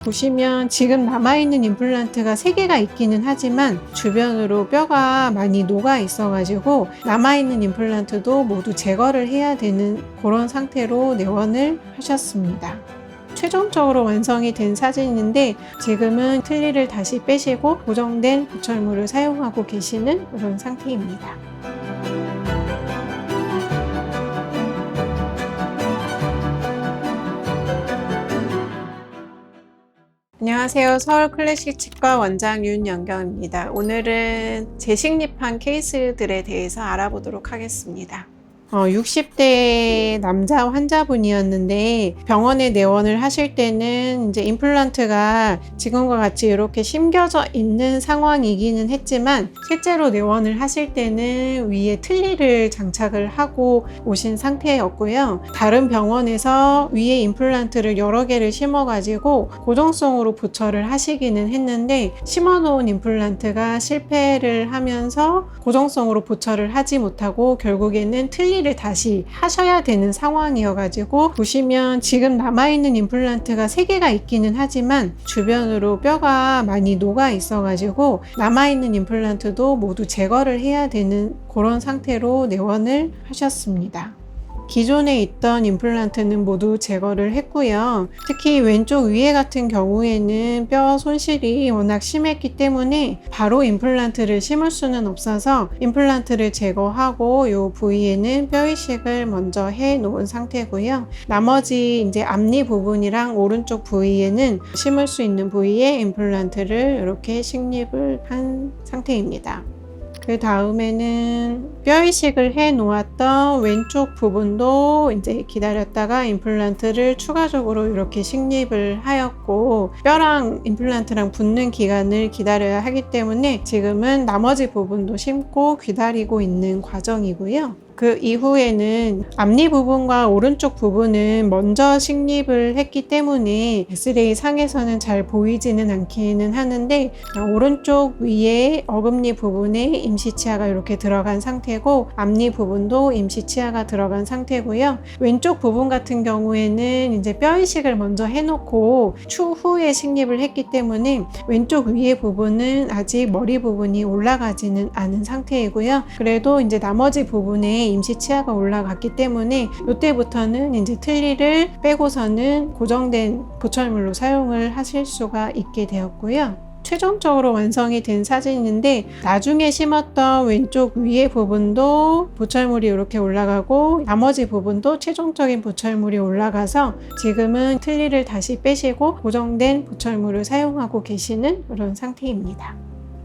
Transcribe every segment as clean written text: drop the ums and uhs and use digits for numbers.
보시면 지금 남아있는 임플란트가 3개가 있기는 하지만 주변으로 뼈가 많이 녹아 있어가지고 남아있는 임플란트도 모두 제거를 해야 되는 그런 상태로 내원을 하셨습니다. 최종적으로 완성이 된 사진인데 지금은 틀니를 다시 빼시고 고정된 보철물을 사용하고 계시는 그런 상태입니다. 안녕하세요. 서울클래식 치과 원장 윤영경입니다. 오늘은 재식립한 케이스들에 대해서 알아보도록 하겠습니다. 60대 남자 환자분이었는데 병원에 내원을 하실 때는 이제 임플란트가 지금과 같이 이렇게 심겨져 있는 상황이기는 했지만 실제로 내원을 하실 때는 위에 틀니를 장착을 하고 오신 상태였고요. 다른 병원에서 위에 임플란트를 여러 개를 심어가지고 고정성으로 보철을 하시기는 했는데 심어놓은 임플란트가 실패를 하면서 고정성으로 보철을 하지 못하고 결국에는 틀니를 다시 하셔야 되는 상황이어가지고 보시면 지금 남아있는 임플란트가 3개가 있기는 하지만 주변으로 뼈가 많이 녹아 있어가지고 남아있는 임플란트도 모두 제거를 해야 되는 그런 상태로 내원을 하셨습니다. 기존에 있던 임플란트는 모두 제거를 했고요. 특히 왼쪽 위에 같은 경우에는 뼈 손실이 워낙 심했기 때문에 바로 임플란트를 심을 수는 없어서 임플란트를 제거하고 이 부위에는 뼈 이식을 먼저 해 놓은 상태고요. 나머지 이제 앞니 부분이랑 오른쪽 부위에는 심을 수 있는 부위에 임플란트를 이렇게 식립을 한 상태입니다. 그 다음에는 뼈 이식을 해 놓았던 왼쪽 부분도 이제 기다렸다가 임플란트를 추가적으로 이렇게 식립을 하였고 뼈랑 임플란트랑 붙는 기간을 기다려야 하기 때문에 지금은 나머지 부분도 심고 기다리고 있는 과정이고요. 그 이후에는 앞니 부분과 오른쪽 부분은 먼저 식립을 했기 때문에 엑스레이 상에서는 잘 보이지는 않기는 하는데 오른쪽 위에 어금니 부분에 임시치아가 이렇게 들어간 상태고 앞니 부분도 임시치아가 들어간 상태고요. 왼쪽 부분 같은 경우에는 이제 뼈 이식을 먼저 해놓고 추후에 식립을 했기 때문에 왼쪽 위에 부분은 아직 머리 부분이 올라가지는 않은 상태이고요. 그래도 이제 나머지 부분에 임시치아가 올라갔기 때문에 이때부터는 이제 틀니를 빼고서는 고정된 보철물로 사용을 하실 수가 있게 되었고요. 최종적으로 완성이 된 사진인데 나중에 심었던 왼쪽 위에 부분도 보철물이 이렇게 올라가고 나머지 부분도 최종적인 보철물이 올라가서 지금은 틀니를 다시 빼시고 고정된 보철물을 사용하고 계시는 그런 상태입니다.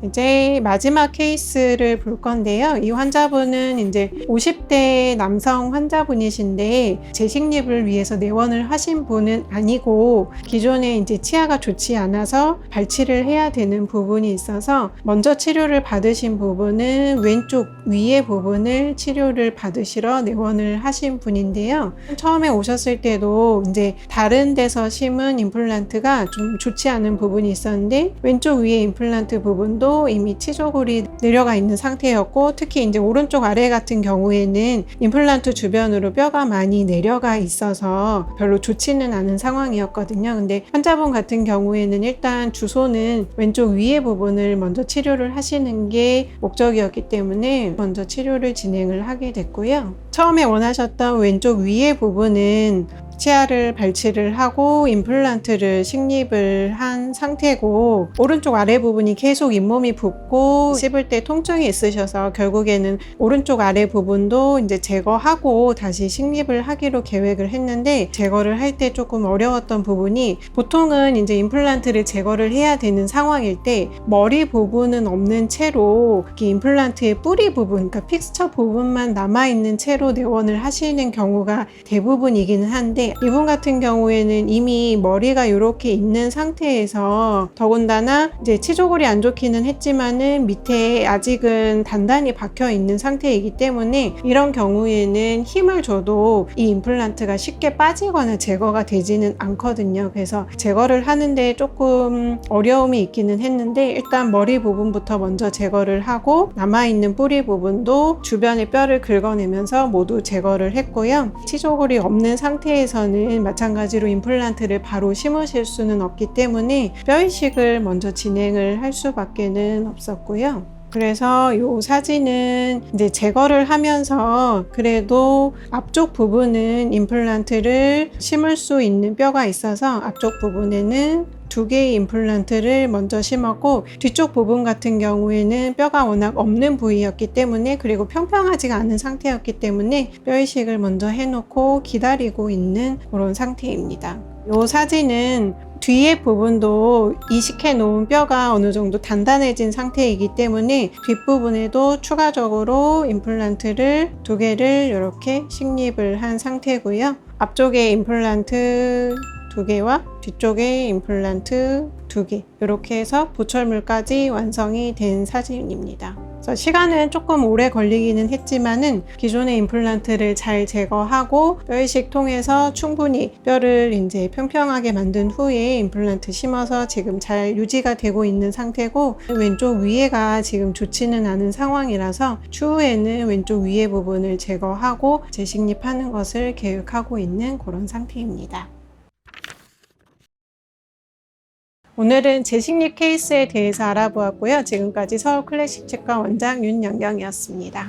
이제 마지막 케이스를 볼 건데요. 이 환자분은 이제 50대 남성 환자분이신데 재식립을 위해서 내원을 하신 분은 아니고 기존에 이제 치아가 좋지 않아서 발치를 해야 되는 부분이 있어서 먼저 치료를 받으신 부분은 왼쪽 위에 부분을 치료를 받으시러 내원을 하신 분인데요. 처음에 오셨을 때도 이제 다른 데서 심은 임플란트가 좀 좋지 않은 부분이 있었는데 왼쪽 위에 임플란트 부분도 이미 치조골이 내려가 있는 상태였고 특히 이제 오른쪽 아래 같은 경우에는 임플란트 주변으로 뼈가 많이 내려가 있어서 별로 좋지는 않은 상황이었거든요. 근데 환자분 같은 경우에는 일단 주소는 왼쪽 위에 부분을 먼저 치료를 하시는 게 목적이었기 때문에 먼저 치료를 진행을 하게 됐고요. 처음에 원하셨던 왼쪽 위에 부분은 치아를 발치를 하고 임플란트를 식립을 한 상태고 오른쪽 아래 부분이 계속 잇몸이 붓고 씹을 때 통증이 있으셔서 결국에는 오른쪽 아래 부분도 이제 제거하고 다시 식립을 하기로 계획을 했는데 제거를 할 때 조금 어려웠던 부분이 보통은 이제 임플란트를 제거를 해야 되는 상황일 때 머리 부분은 없는 채로 임플란트의 뿌리 부분, 그러니까 픽스처 부분만 남아있는 채로 내원을 하시는 경우가 대부분이기는 한데 이분 같은 경우에는 이미 머리가 이렇게 있는 상태에서 더군다나 이제 치조골이 안 좋기는 했지만은 밑에 아직은 단단히 박혀 있는 상태이기 때문에 이런 경우에는 힘을 줘도 이 임플란트가 쉽게 빠지거나 제거가 되지는 않거든요. 그래서 제거를 하는데 조금 어려움이 있기는 했는데 일단 머리 부분부터 먼저 제거를 하고 남아있는 뿌리 부분도 주변의 뼈를 긁어내면서 모두 제거를 했고요. 치조골이 없는 상태에서는 마찬가지로 임플란트를 바로 심으실 수는 없기 때문에 뼈 이식을 먼저 진행을 할 수밖에는 없었고요. 그래서 이 사진은 이제 제거를 하면서 그래도 앞쪽 부분은 임플란트를 심을 수 있는 뼈가 있어서 앞쪽 부분에는 2개의 임플란트를 먼저 심었고, 뒤쪽 부분 같은 경우에는 뼈가 워낙 없는 부위였기 때문에, 그리고 평평하지가 않은 상태였기 때문에 뼈 이식을 먼저 해놓고 기다리고 있는 그런 상태입니다. 이 사진은 뒤에 부분도 이식해 놓은 뼈가 어느 정도 단단해진 상태이기 때문에 뒷부분에도 추가적으로 임플란트를 2개를 이렇게 식립을 한 상태고요. 앞쪽에 임플란트 2개와 뒤쪽에 임플란트 2개, 이렇게 해서 보철물까지 완성이 된 사진입니다. 그래서 시간은 조금 오래 걸리기는 했지만은 기존의 임플란트를 잘 제거하고 뼈 이식 통해서 충분히 뼈를 이제 평평하게 만든 후에 임플란트 심어서 지금 잘 유지가 되고 있는 상태고, 왼쪽 위에가 지금 좋지는 않은 상황이라서 추후에는 왼쪽 위에 부분을 제거하고 재식립하는 것을 계획하고 있는 그런 상태입니다. 오늘은 재식립 케이스에 대해서 알아보았고요. 지금까지 서울 클래식 치과 원장 윤영경이었습니다.